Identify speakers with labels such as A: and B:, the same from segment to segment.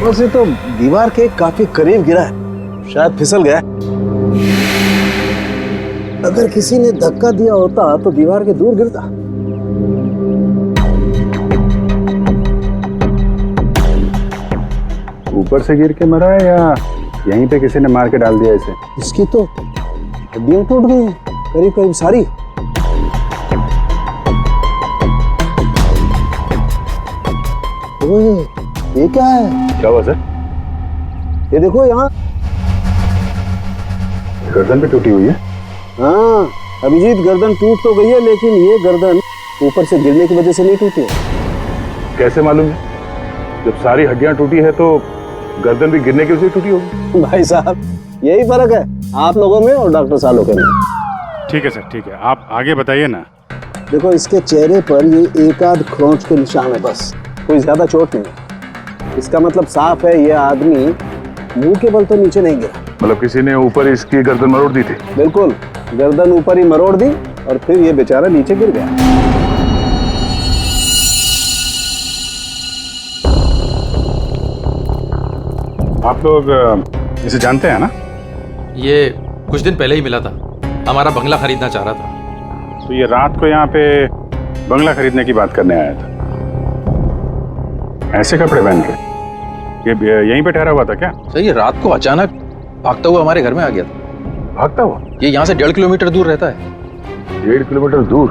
A: बस ये तो दीवार के काफी करीब गिरा है, शायद फिसल गया। अगर किसी ने धक्का दिया होता तो दीवार के दूर गिरता।
B: ऊपर से गिर के मरा है या यहीं पे किसी ने मार के डाल दिया इसे?
A: इसकी तो हड्डियां टूट गई हैं, करीब करीब सारी। ओए, ये क्या है?
B: क्या हुआ सर?
A: ये देखो यहाँ।
B: गर्दन भी टूटी हुई है।
A: हाँ अभिजीत, गर्दन टूट तो गई है, लेकिन ये गर्दन ऊपर से गिरने की वजह से नहीं टूटी है।
B: कैसे मालूम है? जब सारी हड्डियां टूटी है तो गर्दन भी गिरने की वजह से टूटी होगी।
A: भाई साहब, यही फर्क है आप लोगों में और डॉक्टर सालों में।
B: ठीक है सर, ठीक है, आप आगे बताइए ना।
A: देखो, इसके चेहरे पर ये एक आध खरोंच के निशान है, बस कोई ज्यादा चोट नहीं। इसका मतलब साफ है, ये आदमी मुंह के बल तो नीचे नहीं गिरा।
B: मतलब किसी ने ऊपर इसकी गर्दन मरोड़ दी थी?
A: बिल्कुल, गर्दन ऊपर ही मरोड़ दी और फिर ये बेचारा नीचे गिर गया।
B: आप लोग इसे जानते हैं ना?
C: ये कुछ दिन पहले ही मिला था, हमारा बंगला खरीदना चाह रहा था।
B: तो ये रात को यहाँ पे बंगला खरीदने की बात करने आया था। ऐसे कपड़े पहन के ये यहीं पे ठहरा हुआ था क्या?
C: सर ये रात को अचानक भागता हुआ हमारे घर में आ गया था।
B: भागता हुआ?
C: ये यहाँ से 1.5 किलोमीटर दूर रहता है।
B: 1.5 किलोमीटर दूर?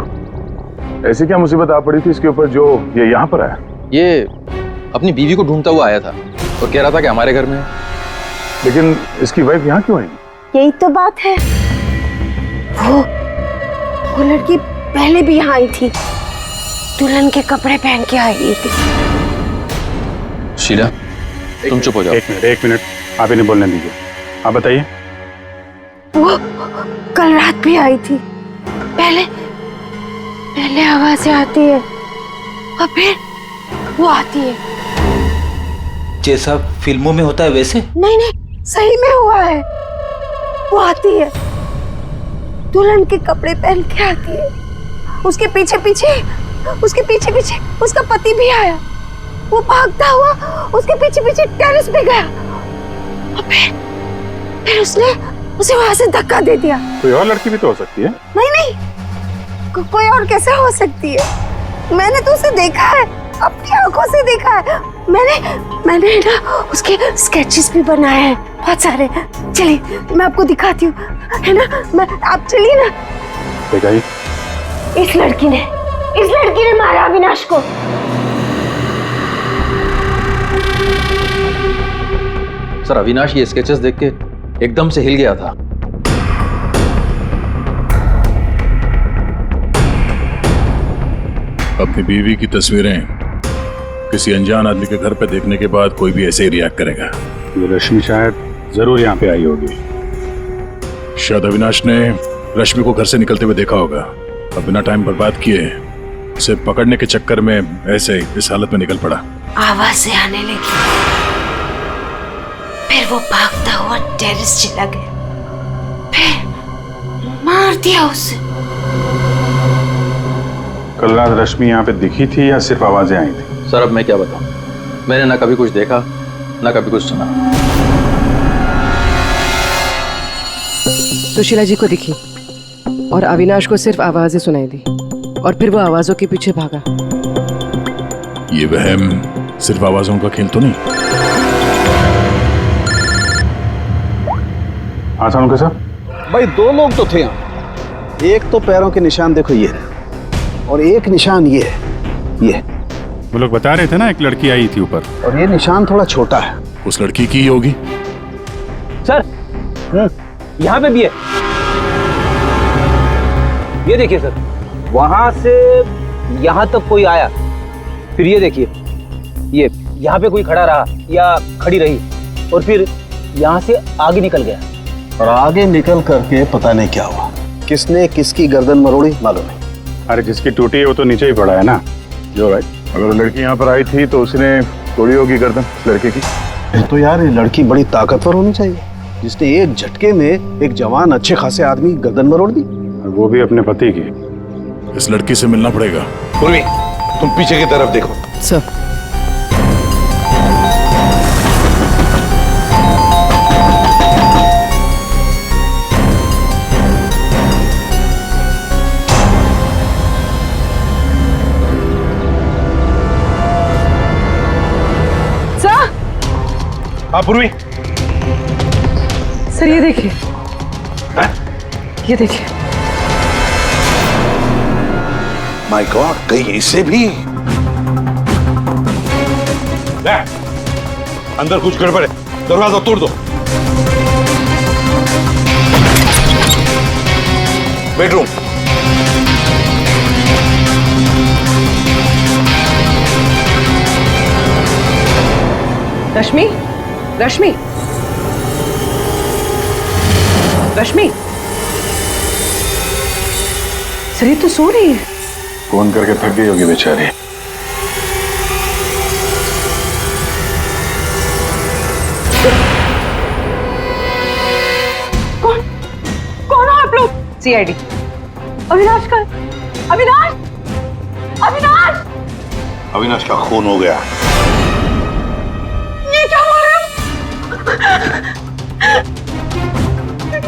B: ऐसी क्या मुसीबत आ पड़ी थी इसके ऊपर जो ये यहाँ पर आया?
C: ये अपनी बीवी को ढूंढता हुआ आया था और कह रहा था कि हमारे घर में है।
B: लेकिन इसकी वाइफ यहाँ क्यों आई?
D: यही तो बात है, वो लड़की पहले भी यहाँ आई थी, दुल्हन के कपड़े पहन के आई थी।
C: शीला, तुम चुप हो जाओ।
B: एक मिनट, आप इन्हें बोलने दीजिए। आप बताइए।
D: वो कल रात भी आई थी, पहले आवाजें आती है और फिर वो आती है।
E: जैसा फिल्मों में होता है वैसे?
D: नहीं, सही में हुआ है। वो आती है, दुल्हन के कपड़े पहन के आती है, उसके पीछे पीछे उसका पति भी आया। वो भागता हुआ उसके पीछे पीछे टेरेस पे गया और फिर उसने उसे वहां से धक्का दे दिया।
B: कोई और लड़की भी तो हो सकती है।
D: नहीं, कोई और कैसे हो सकती है? मैंने तो उसे देखा है, अपनी आंखों से देखा है। मैंने ना उसके स्केचेस भी बनाए हैं बहुत सारे। चलिए मैं आपको दिखाती हूँ, है ना? आप चलिए ना।
B: दिखाइए।
D: इस लड़की ने मारा अविनाश को।
C: सर अविनाश ये स्केचेस देख के एकदम से हिल गया था।
F: अपनी बीवी की तस्वीरें किसी अनजान आदमी के घर पे देखने के बाद कोई भी ऐसे ही रिएक्ट करेगा।
B: ये रश्मि शायद जरूर यहाँ पे आई होगी।
F: शायद अविनाश ने रश्मि को घर से निकलते हुए देखा होगा और बिना टाइम बर्बाद किए उसे पकड़ने के चक्कर में ऐसे इस हालत में निकल पड़ा।
D: आवाजें आने लगी, फिर वो भागता हुआ टेरेस चला गया, फिर मार दिया उसे।
B: कल रात रश्मि यहाँ पे दिखी थी या सिर्फ आवाजें आई थी?
C: सर अब मैं क्या बताऊं, मैंने ना कभी कुछ देखा ना कभी कुछ सुना।
G: सुशीला जी को दिखी और अविनाश को सिर्फ आवाजें सुनाई दी और फिर वो आवाजों के पीछे भागा।
F: ये वहम सिर्फ आवाजों का खेल तो नहीं?
B: हाँ सानू साहब।
A: भाई 2 लोग तो थे यहाँ। एक तो पैरों के निशान देखो ये है, और एक निशान ये है, ये।
B: वो लोग बता रहे थे ना एक लड़की आई थी ऊपर,
A: और ये निशान थोड़ा छोटा है।
F: उस लड़की की ही होगी।
E: सर यहाँ पे भी है, ये देखिए सर, वहां से यहाँ तक कोई आया, फिर ये देखिए, ये यहाँ पे कोई खड़ा रहा या खड़ी रही और फिर यहाँ से आगे निकल गया।
A: और आगे निकल करके पता नहीं क्या हुआ, किसने किसकी गर्दन मरोड़ी मालूम नहीं।
B: अरे जिसकी टूटी है वो तो नीचे ही पड़ा है ना। जो भाई, अगर लड़की यहाँ पर आई थी तो उसने तोड़ी होगी गर्दन लड़के की।
A: तो यार ये लड़की बड़ी ताकतवर होनी चाहिए, जिसने एक झटके में एक जवान अच्छे खासे आदमी गर्दन मरोड़ दी,
B: और वो भी अपने पति की।
F: इस लड़की से मिलना पड़ेगा।
H: पूर्वी, तुम पीछे की तरफ देखो।
G: सर
B: हाँ पूर्वी।
G: सर ये देखिए, ये देखिए।
H: माय गॉड, कहीं इसे भी?
B: ले, अंदर कुछ गड़बड़ है, दरवाजा तोड़ दो।
H: बेडरूम।
G: रश्मि, रश्मि, रश्मि, सर ये तो सो रही है।
F: फोन करके थक गई होगी बेचारी।
D: कौन हो आप लोग?
G: सीआईडी।
D: अविनाश का, अविनाश, अविनाश,
H: अविनाश का खून हो गया।
D: ये क्या बोल रहे हो?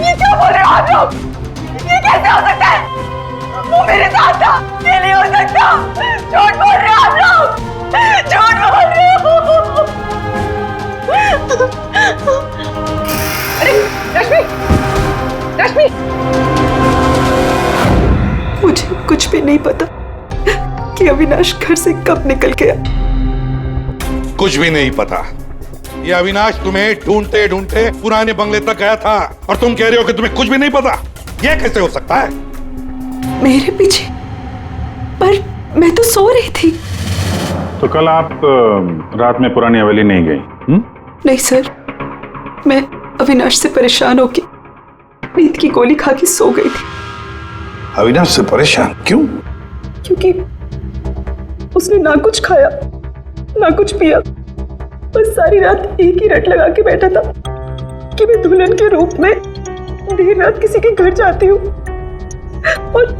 D: ये क्या बोल रहे हो आप लोग? ये कैसे हो सकता है? वो मेरे साथ था, ये नहीं हो सकता। झूठ बोल रहे हो आप लोग, झूठ बोल रहे हो।
G: अरे रश्मि, रश्मि,
I: मुझे कुछ भी नहीं पता कि अविनाश घर से कब निकल गया।
H: कुछ भी नहीं पता। ये अविनाश तुम्हें ढूंढते ढूंढते पुराने बंगले तक गया था और तुम कह रहे हो कि तुम्हें कुछ भी नहीं पता। यह कैसे हो सकता है?
I: मेरे पीछे, पर मैं तो सो रही थी।
B: तो कल आप रात में पुरानी हवेली नहीं गई?
I: नहीं सर, मैं अविनाश से परेशान होके नींद की गोली खा के सो गई थी।
H: अविनाश से परेशान क्यों?
I: क्योंकि उसने ना कुछ खाया ना कुछ पिया, बस सारी रात एक ही रट लगा के बैठा था कि मैं दुल्हन के रूप में देर रात किसी के घर जाती हूँ, और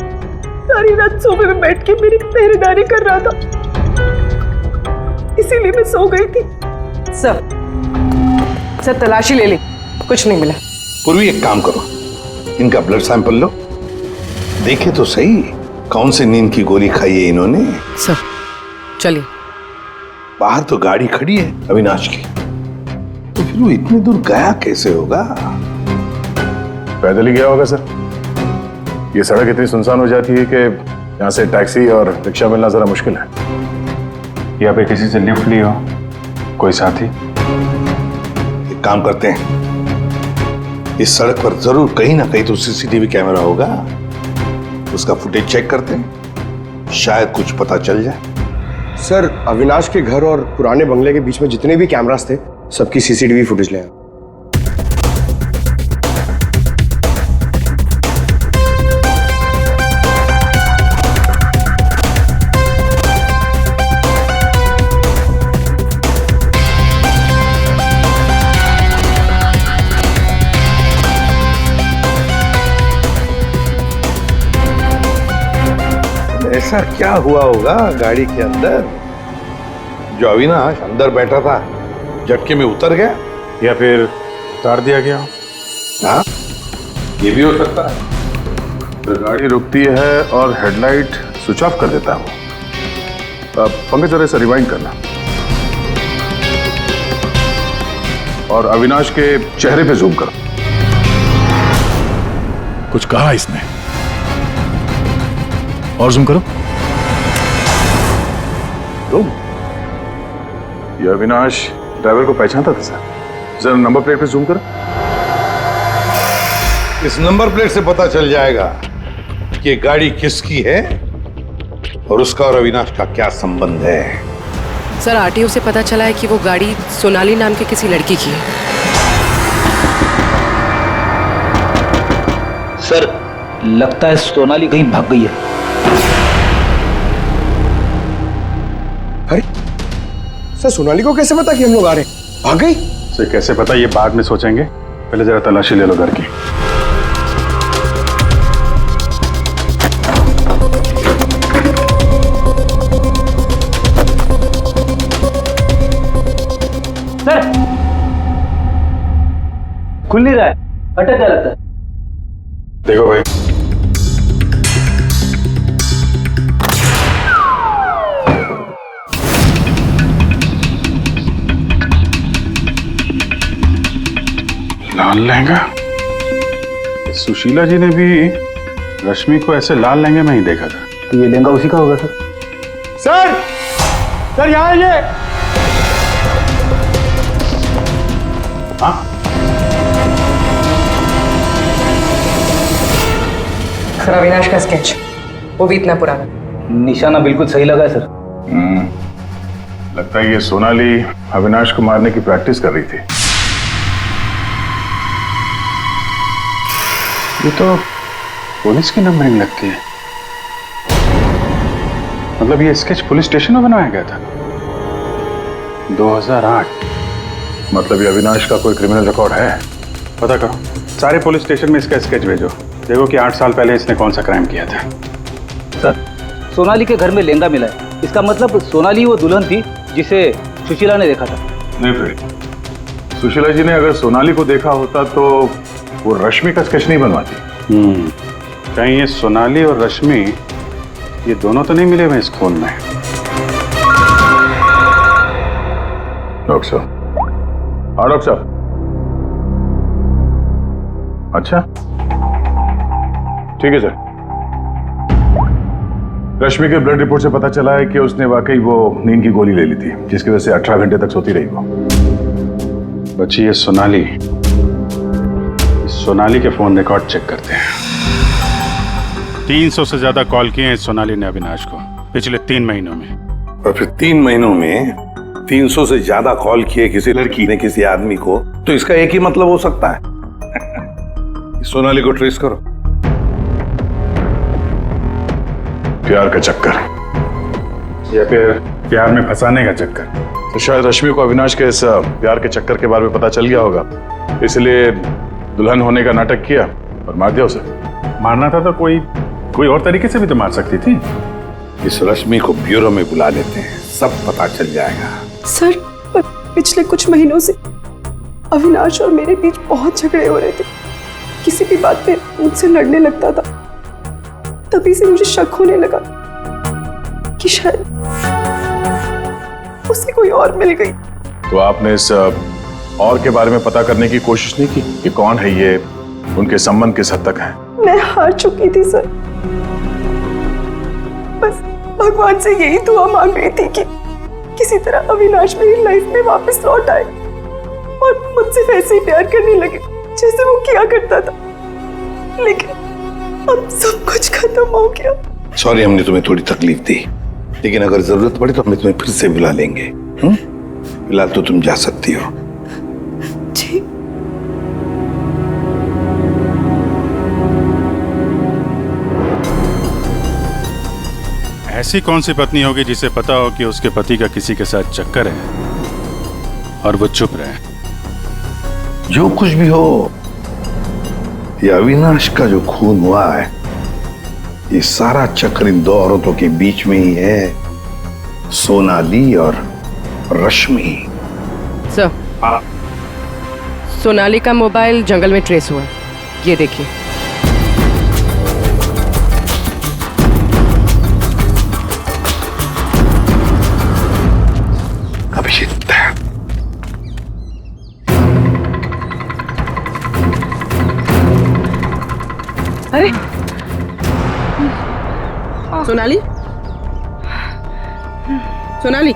I: सारी रात सोफे में बैठ के मेरी पहरेदारी कर रहा था। इसीलिए मैं सो गई थी।
G: सर तलाशी ले ली, कुछ नहीं मिला।
H: पूर्वी एक काम करो, इनका ब्लड सैंपल लो, देखे तो सही कौन सी नींद की गोली खाई है इन्होंने।
G: सर चलिए।
H: बाहर तो गाड़ी खड़ी है अविनाश की, तो फिर वो इतनी दूर गया कैसे होगा?
F: पैदल ही गया होगा सर। ये सड़क इतनी सुनसान हो जाती है कि यहाँ से टैक्सी और रिक्शा मिलना जरा मुश्किल है।
B: या फिर किसी से लिफ्ट ली हो, कोई साथी?
H: एक काम करते हैं, इस सड़क पर जरूर कहीं ना कहीं तो सीसीटीवी कैमरा होगा, उसका फुटेज चेक करते हैं, शायद कुछ पता चल जाए।
J: सर, अविनाश के घर और पुराने बंगले के बीच में जितने भी कैमरास थे, सबकी सीसीटीवी फुटेज ले आए।
H: ऐसा क्या हुआ होगा गाड़ी के अंदर जो अविनाश अंदर बैठा था झटके में उतर गया?
B: या फिर उतार दिया गया?
H: हाँ, ये भी हो सकता है।
F: तो गाड़ी रुकती है और हेडलाइट स्विच ऑफ कर देता है वो। पंकज जरा इसे रिवाइंड करना और अविनाश के चेहरे पे जूम करो। कुछ कहा इसने? और जूम करो। ये अविनाश ड्राइवर को पहचानता था सर। जरा नंबर प्लेट पे जूम करो।
H: इस नंबर प्लेट से पता चल जाएगा कि ये गाड़ी किसकी है और उसका और अविनाश का क्या संबंध है।
G: सर आरटीओ से पता चला है कि वो गाड़ी सोनाली नाम के किसी लड़की की है।
E: सर लगता है सोनाली कहीं भाग गई है।
J: अरे सर, सोनाली को कैसे पता कि हम लोग आ रहे हैं? भाग गई?
B: सर कैसे पता, ये बाद में सोचेंगे, पहले जरा तलाशी ले लो घर की।
E: सर खुल नहीं रहा है, अटक गया लगता है।
B: देखो भाई, लाल लहंगा? सुशीला जी ने भी रश्मि को ऐसे लाल लहंगे में ही देखा था।
E: तो ये लहंगा उसी का होगा सर।
J: सर यहाँ आइए।
B: हाँ,
G: सर अविनाश का स्केच, वो भी इतना पुराना।
E: निशाना बिल्कुल सही लगा है सर।
B: लगता है ये सोनाली अविनाश को मारने की प्रैक्टिस कर रही थी। ये तो पुलिस की नंबरिंग लगती है। मतलब ये स्केच पुलिस स्टेशन में बनाया गया था 2008। मतलब ये अविनाश का कोई क्रिमिनल रिकॉर्ड है। पता करो, सारे पुलिस स्टेशन में इसका स्केच भेजो, देखो कि 8 साल पहले इसने कौन सा क्राइम किया था।
E: सर, सोनाली के घर में लहंगा मिला है, इसका मतलब सोनाली वो दुल्हन थी जिसे सुशीला ने देखा था।
B: नहीं फिर सुशीला जी ने अगर सोनाली को देखा होता तो वो रश्मि का स्केच नहीं बनवाती। कहीं ये सोनाली और रश्मि ये दोनों तो नहीं मिले हुए इस खून में? डॉक्टर साहब। हाँ डॉक्टर साहब। अच्छा ठीक है सर। रश्मि के ब्लड रिपोर्ट से पता चला है कि उसने वाकई वो नींद की गोली ले ली थी, जिसकी वजह से 18 घंटे तक सोती रही वो। बच्ची ये सोनाली के फोन रिकॉर्ड चेक करते हैं। 300 से ज्यादा कॉल किए हैं सोनाली ने अविनाश को पिछले 3 महीनों में।
H: और फिर 3 महीनों में 300 से ज्यादा कॉल किए किसी लड़की ने किसी आदमी को, तो इसका एक ही मतलब हो सकता है। सोनाली को ट्रेस करो।
B: प्यार का चक्कर या फिर प्यार में फंसाने का चक्कर। तो शायद रश्मि को अविनाश के इस प्यार के चक्कर के बारे में पता चल गया होगा, इसलिए दुल्हन होने का नाटक किया और मार दिया उसे। मारना था तो कोई और तरीके से भी तो मार सकती थी।
H: इस रश्मि को ब्यूरो में बुला लेते हैं, सब पता चल जाएगा।
I: सर, पर पिछले कुछ महीनों से अविनाश और मेरे बीच बहुत झगड़े हो रहे थे। किसी भी बात पे मुझसे लड़ने लगता था। तभी से मुझे शक होने लगा कि शायद उसे कोई और मिल गई।
B: तो आपने इस और के बारे में पता करने की कोशिश नहीं की कि कौन है ये, उनके संबंध किस हद तक है?
I: मैं हार चुकी थी सर। बस भगवान से यही दुआ मांग रही थी कि किसी तरह अविनाश मेरी लाइफ में वापस लौट आए और मुझसे वैसे ही प्यार करने लगे जैसे वो किया करता था। लेकिन अब सब कुछ खत्म हो गया।
H: सॉरी हमने तुम्हें थोड़ी तकलीफ दी, लेकिन अगर जरूरत पड़े तो हम तुम्हें फिर से बुला लेंगे। फिलहाल तो तुम जा सकती हो।
I: जी।
B: ऐसी कौन सी पत्नी होगी जिसे पता हो कि उसके पति का किसी के साथ चक्कर है और वो चुप रहे?
H: जो कुछ भी हो, ये अविनाश का जो खून हुआ है, ये सारा चक्कर इन 2 औरतों के बीच में ही है, सोनाली और रश्मि।
G: सर, सोनाली का मोबाइल जंगल में ट्रेस हुआ है, ये देखिए।
H: अभिजीत,
G: अरे सोनाली, सोनाली,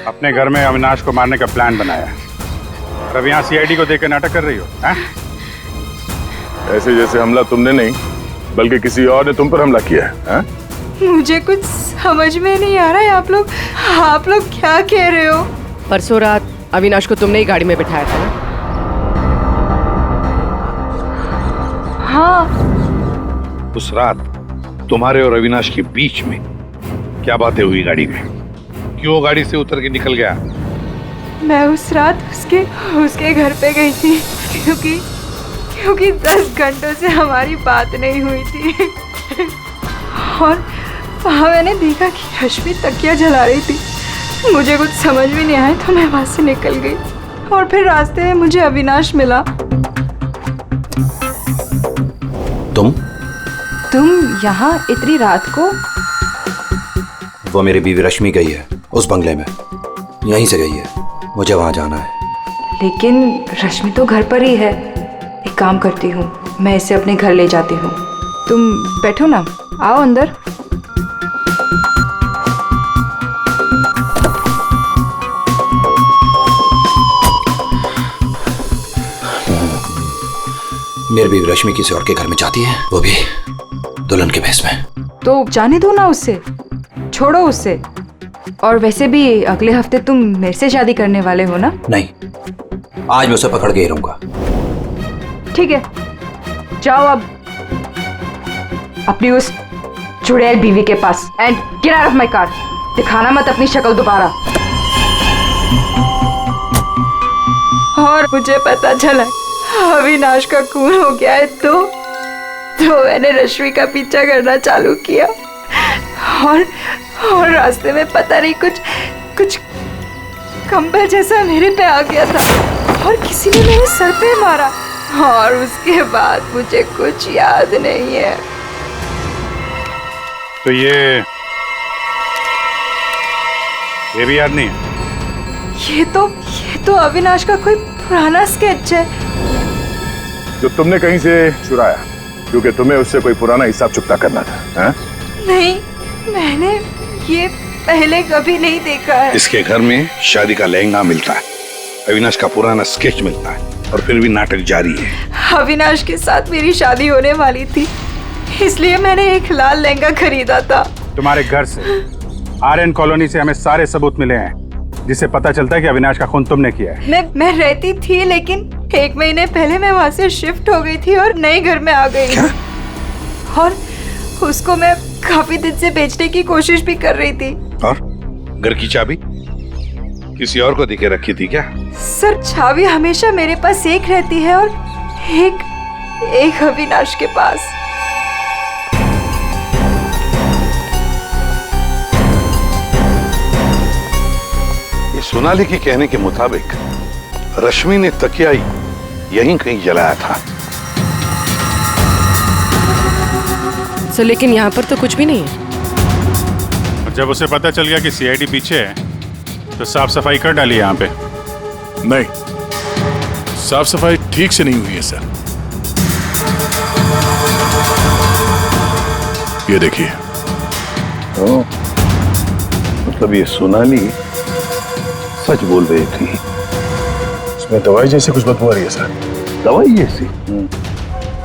B: अपने घर में अविनाश को मारने का प्लान बनाया और अब यहाँ सीआईडी को देकर नाटक कर रही हो? ऐसे जैसे हमला तुमने नहीं बल्कि किसी और ने तुम पर हमला किया है।
D: मुझे कुछ समझ में नहीं आ रहा है। आप लोग क्या कह रहे हो?
G: परसों रात अविनाश को तुमने ही गाड़ी में बिठाया था ना?
D: हाँ।
H: उस रात तुम्हारे और अविनाश के बीच में क्या बातें हुई गाड़ी में? क्यों गाड़ी से उतर के निकल गया?
D: मैं उस रात उसके घर पे गई थी क्योंकि 10 घंटों से हमारी बात नहीं हुई थी और वहाँ मैंने देखा कि रश्मि तकिया जला रही थी। मुझे कुछ समझ में नहीं आया तो मैं वहाँ से निकल गई और फिर रास्ते में मुझे अविनाश मिला।
H: तुम
K: तुम यहाँ इतनी रात को?
L: वो मेरी बीवी रश्मि गई है उस बंगले में, यहीं से गई है, मुझे वहां जाना है।
K: लेकिन रश्मि तो घर पर ही है। एक काम करती हूँ, मैं इसे अपने घर ले जाती हूँ। तुम बैठो ना, आओ अंदर।
L: मेरी बीवी रश्मि किसी और के घर में जाती है, वो भी दुल्हन के भेष में।
K: तो जाने दो ना उससे, छोड़ो उससे। और वैसे भी अगले हफ्ते तुम मेरे से शादी करने वाले हो ना?
L: नहीं, आज मैं उसे पकड़ के ही रहूंगा।
K: ठीक है, जाओ अब अपनी उस चुड़ैल बीवी के पास and get out of my car. दिखाना मत अपनी शक्ल दोबारा। और मुझे पता चला अविनाश का खून हो गया है तो मैंने रश्मि का पीछा करना चालू किया और रास्ते में पता नहीं कुछ कंबल जैसा मेरे पे आ गया था और किसी ने मेरे सर पे मारा और उसके बाद मुझे कुछ याद नहीं है।
B: तो ये भी याद नहीं है?
K: ये तो अविनाश का कोई पुराना स्केच है
B: जो तुमने कहीं से चुराया, क्योंकि तुम्हें उससे कोई पुराना हिसाब चुकता करना था। है?
K: नहीं, मैंने ये पहले कभी नहीं देखा है।
H: इसके घर में शादी का लहंगा मिलता है, अविनाश का पुराना स्केच मिलता है और फिर भी नाटक जारी है।
K: अविनाश के साथ मेरी शादी होने वाली थी, इसलिए मैंने एक लाल लहंगा खरीदा था।
B: तुम्हारे घर से आर्यन कॉलोनी से हमें सारे सबूत मिले हैं जिससे पता चलता है कि अविनाश का खून तुमने किया है। मैं रहती थी, लेकिन 1 महीने पहले मैं वहाँ से शिफ्ट हो गई थी और नए घर में आ गई। और उसको मैं काफी दिन से बेचने की कोशिश भी कर रही थी।
H: और घर की चाबी किसी और को देके रखी थी क्या?
K: सर, चाबी हमेशा मेरे पास एक रहती है और एक अविनाश के पास।
H: ये सोनाली के कहने के मुताबिक रश्मि ने तकिया यहीं कहीं जलाया था।
G: सर, लेकिन यहाँ पर तो कुछ भी नहीं है।
F: जब उसे पता चल गया कि सीआईडी पीछे है तो साफ सफाई कर डाली यहाँ पे। नहीं, साफ सफाई ठीक से नहीं हुई है सर। ये देखिए।
H: मतलब ये सोनाली सच बोल रही थी।
F: इसमें दवाई जैसी कुछ बदबू आ रही है सर।
H: दवाई जैसी?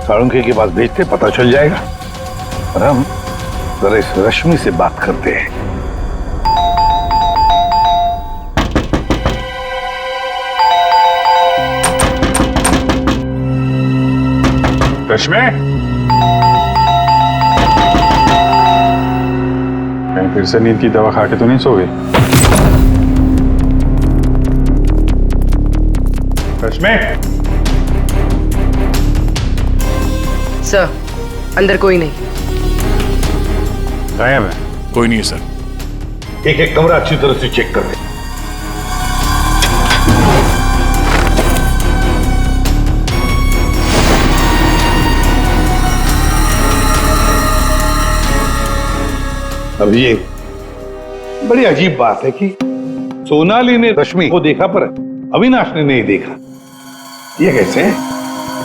H: साळुंखे के पास भेजते, पता चल जाएगा। और हम जरा इस रश्मि से बात करते हैं।
B: रश्मि, कहीं फिर से नींद की दवा खा के तो नहीं सो गई? रश्मि,
G: सर, अंदर कोई नहीं।
B: गायब है?
F: कोई नहीं है सर।
H: एक कमरा अच्छी तरह से चेक कर ले। अब ये बड़ी अजीब बात है कि सोनाली ने रश्मि को देखा पर अविनाश ने नहीं देखा। ये कैसे?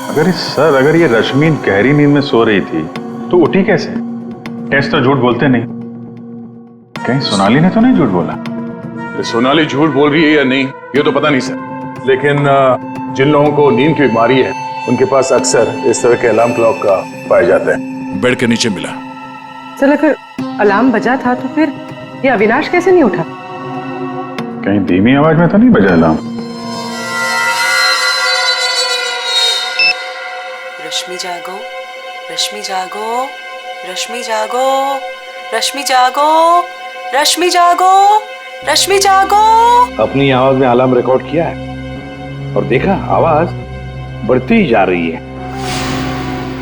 B: अगर ये रश्मि गहरी नींद में सो रही थी तो उठी कैसे? टेस्ट तो झूठ बोलते नहीं। कहीं सोनाली ने तो नहीं झूठ बोला?
F: सोनाली झूठ बोल रही है या नहीं ये तो पता नहीं सर, लेकिन जिन लोगों को नींद की बीमारी है उनके पास अक्सर इस तरह के अलार्म क्लॉक का पाए जाते हैं। बेड के नीचे मिला।
G: सर, अगर अलार्म बजा था तो फिर ये अविनाश कैसे नहीं उठा?
B: कहीं धीमी आवाज में तो नहीं बजा अलार्म?
M: रश्मि जागो, रश्मि जागो, रश्मि जागो, रश्मि जागो, रश्मि जागो, रश्मि जागो।
H: अपनी आवाज में अलार्म रिकॉर्ड किया है और देखा आवाज बढ़ती ही जा रही है।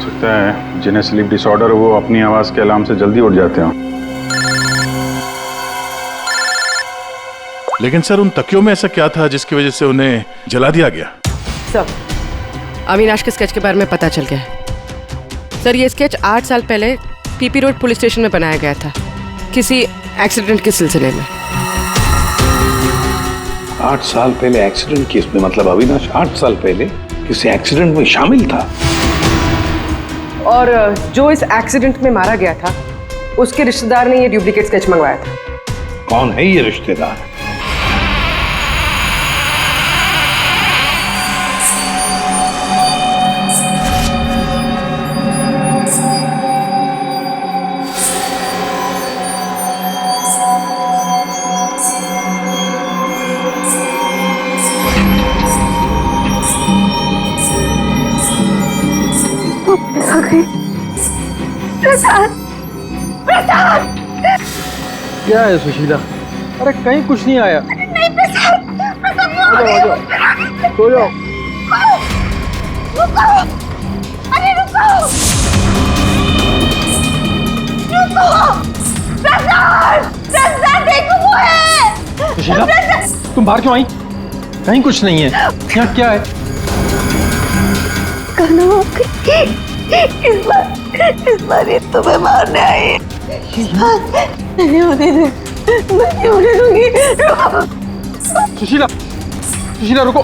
B: सकता है जिन्हें स्लीप डिसऑर्डर वो अपनी आवाज के अलार्म से जल्दी उठ जाते हो।
F: लेकिन सर, उन तकियों में ऐसा क्या था जिसकी वजह से उन्हें जला दिया गया?
G: सर, अविनाश के स्केच के बारे में पता चल गया है। सर, ये स्केच 8 साल पहले पीपी रोड पुलिस स्टेशन में बनाया गया था किसी एक्सीडेंट के सिलसिले में।
H: 8 साल पहले एक्सीडेंट केस में, मतलब अविनाश 8 साल पहले किसी एक्सीडेंट में शामिल था।
G: और जो इस एक्सीडेंट में मारा गया था उसके रिश्तेदार ने ये डुप्लीकेट स्केच मंगवाया था।
H: कौन है ये रिश्तेदार?
D: प्रसाद, प्रसाद,
C: क्या है सुशीला? अरे कहीं कुछ नहीं आया।
D: नहीं प्रसाद, प्रसाद
C: सो जाओ।
D: रुको, अरे रुको, रुको, प्रसाद, प्रसाद देखो वो है।
C: सुशीला, तुम बाहर क्यों आई? कहीं कुछ नहीं है। यहाँ क्या है?
D: कहना इस बार ये तुम्हें मारने आई। नहीं होने दे, मैं नहीं होने दूंगी। रुको।
C: सुशीला, सुशीला रुको।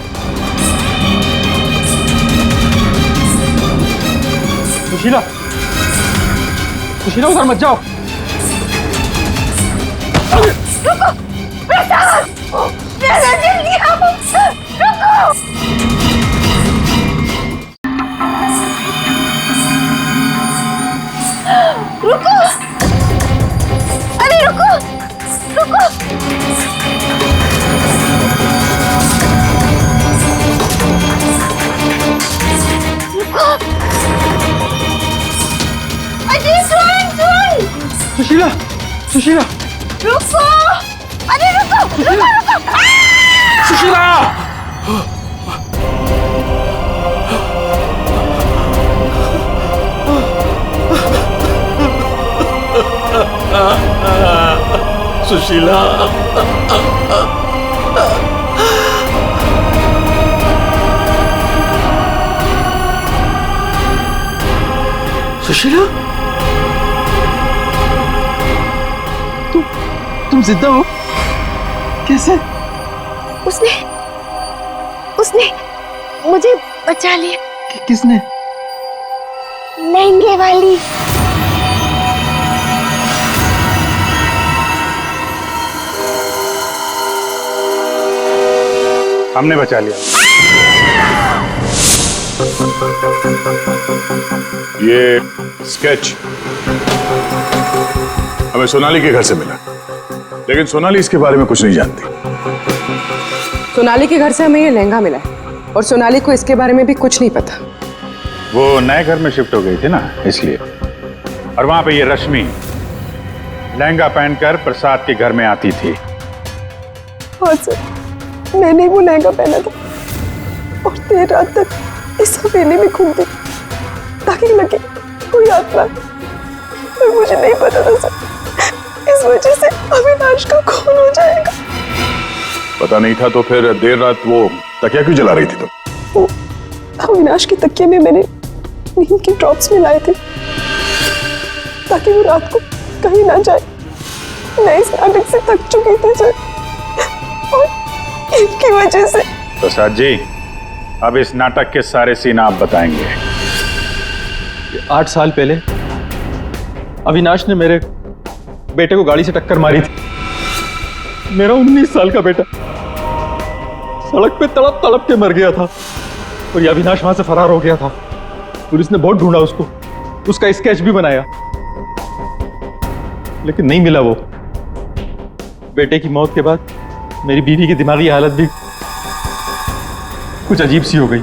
C: सुशीला, सुशीला उधर मत जाओ।
D: रुको, प्रसाद, प्रसाद जल्दी आओ, रुको। रुको, अरे रुको, रुको। रुको, अरे सुन।
C: सुशीला, सुशीला,
D: रुको, अरे रुको, रुको, रुको।
C: सुशीला! सुशीला, सुशीला, तुम जिंदा हो? कैसे?
D: उसने मुझे बचा लिया।
C: किसने?
D: लहंगे वाली।
B: हमने बचा लिया। ये स्केच हमें सोनाली के घर से मिला, लेकिन सोनाली इसके बारे में कुछ नहीं जानती।
G: सोनाली के घर से हमें ये लहंगा मिला है और सोनाली को इसके बारे में भी कुछ नहीं पता।
F: वो नए घर में शिफ्ट हो गई थी ना, इसलिए। और वहां पे ये रश्मि लहंगा पहनकर प्रसाद के घर में आती थी।
I: हाँ सर, मैंने वो लहंगा पहना था और देर रात तक इस हवेली में घूमती ताकि लगे कोई आत्मा, पर मुझे नहीं पता था सर, इस वजह से अविनाश का खून हो जाएगा।
B: पता नहीं था तो फिर देर रात वो तकिया क्यों जला रही थी तुम?
I: वो अविनाश के तकिए में मैंने नींद के ड्रॉप्स मिलाए थे ताकि वो रात को कहीं ना जाए। मैं इस नाटक से थक चुकी थी सर, और इनकी वजह से।
F: प्रसाद जी, अब इस नाटक के सारे सीन आप बताएंगे।
C: 8 साल पहले अविनाश ने मेरे बेटे को गाड़ी से टक्कर मारी थी। मेरा 19 साल का बेटा सड़क पे तड़प तड़प के मर गया था और ये अविनाश वहां से फरार हो गया था। पुलिस ने बहुत ढूंढा उसको, उसका स्केच भी बनाया, लेकिन नहीं मिला वो। बेटे की मौत के बाद मेरी बीवी की दिमागी हालत भी कुछ अजीब सी हो गई।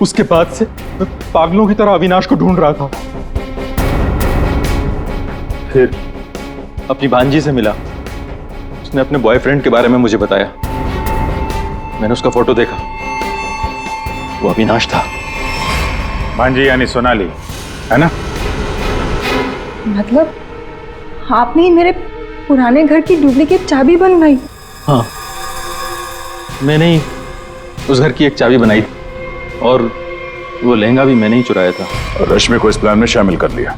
C: उसके बाद से मैं पागलों की तरह अविनाश को ढूंढ रहा था। फिर अपनी भांजी से मिला, उसने अपने बॉयफ्रेंड के बारे में मुझे बताया। मैंने उसका फोटो देखा, वो अविनाश था।
F: भांजी यानी सोनाली, है ना?
K: मतलब आपने ही मेरे पुराने घर की डुप्लीकेट चाबी बनवाई?
C: हाँ, मैंने ही उस घर की एक चाबी बनाई थी और वो लहंगा भी मैंने ही चुराया था।
B: और रश्मि को इस प्लान में शामिल कर लिया।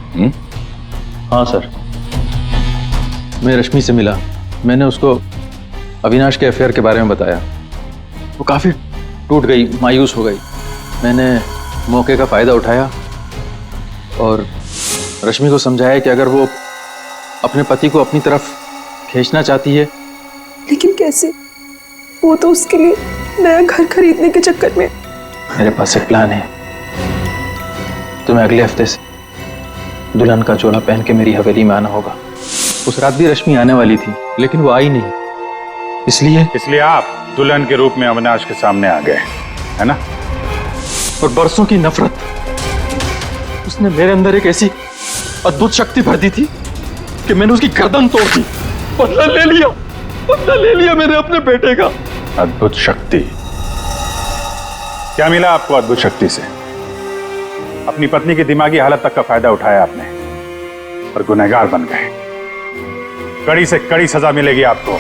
C: हाँ सर, मैं रश्मि से मिला। मैंने उसको अविनाश के अफेयर के बारे में बताया। वो काफ़ी टूट गई, मायूस हो गई। मैंने मौके का फ़ायदा उठाया और रश्मि को समझाया कि अगर वो अपने पति को अपनी तरफ खींचना चाहती है।
I: लेकिन कैसे? वो तो उसके लिए नया घर खरीदने के चक्कर में।
C: मेरे पास एक प्लान है। तुम्हें अगले हफ्ते से दुल्हन का चोला पहन के मेरी हवेली में आना होगा। उस रात भी रश्मि आने वाली थी, लेकिन वो आई नहीं। इसलिए
B: आप दुल्हन के रूप में अविनाश के सामने आ गए, है ना?
C: और बरसों की नफरत, उसने मेरे अंदर एक ऐसी अद्भुत शक्ति भर दी थी कि मैंने उसकी गर्दन तोड़ दी। बदला ले लिया मैंने अपने बेटे का।
B: अद्भुत शक्ति? क्या मिला आपको अद्भुत शक्ति से? अपनी पत्नी की दिमागी हालत तक का फायदा उठाया आपने और गुनहगार बन गए। कड़ी से कड़ी सजा मिलेगी आपको।